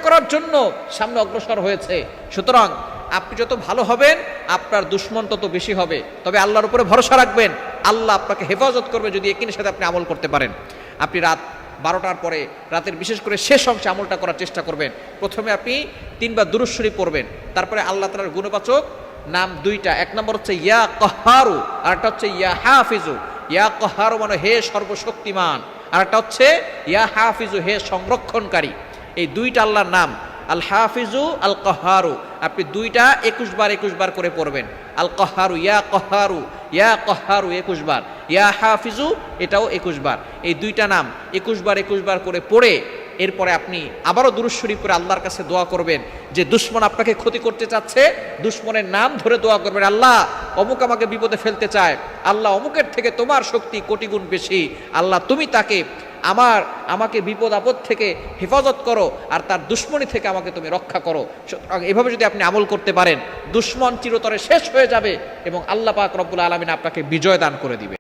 করার জন্য সামনে অগ্রসর হয়েছে। সুতরাং আপনি যত ভালো হবেন আপনার দুশ্মন তত বেশি হবে। তবে আল্লাহর উপরে ভরসা রাখবেন, আল্লাহ আপনাকে হেফাজত করবে যদি একিনের সাথে আপনি আমল করতে পারেন। আপনি রাত 12টার পরে, রাতের বিশেষ করে শেষ অংশে আমলটা করার চেষ্টা করবেন। প্রথমে আপনি 3 বার দুরূদ শরীফ পড়বেন, তারপরে আল্লাহ তাআলার গুণবাচক নাম 2টা, এক নম্বর হচ্ছে ইয়া কাহ্হারু, আর একটা হচ্ছে ইয়া হাফিজু। ইয়া কাহ্হারু মানে হে সর্বশক্তিমান, আর একটা হচ্ছে ইয়া হাফিজু হে সংরক্ষণকারী। এই 2টা আল্লাহর নাম, আল হাফিজু আল কাহ্হারু। আপনি 2টা 21 বার করে পড়বেন। আল কাহ্হারু ইয়া কাহ্হারু, ইয়া কাহ্হারু 21 বার, ইয়া হাফিজু এটাও 21 বার। এই 2টা নাম 21 বার করে পড়ে এরপরে আপনি আবারও দুরূদ শরীফ করে আল্লাহর কাছে দোয়া করবেন। যে দুশমন আপনাকে ক্ষতি করতে চাচ্ছে, দুশমনের নাম ধরে দোয়া করবেন, আল্লাহ অমুক আমাকে বিপদে ফেলতে চায়, আল্লাহ অমুকের থেকে তোমার শক্তি কোটি গুণ বেশি, আল্লাহ তুমি তাকে আমাকে বিপদ আপদ থেকে হেফাজত করো, আর তার দুশ্মনী থেকে আমাকে তুমি রক্ষা করো। এভাবে যদি আপনি আমল করতে পারেন, দুশ্মন চিরতরে শেষ হয়ে যাবে এবং আল্লাহ পাক রব্বুল আলামিন আপনাকে বিজয় দান করে দিবে।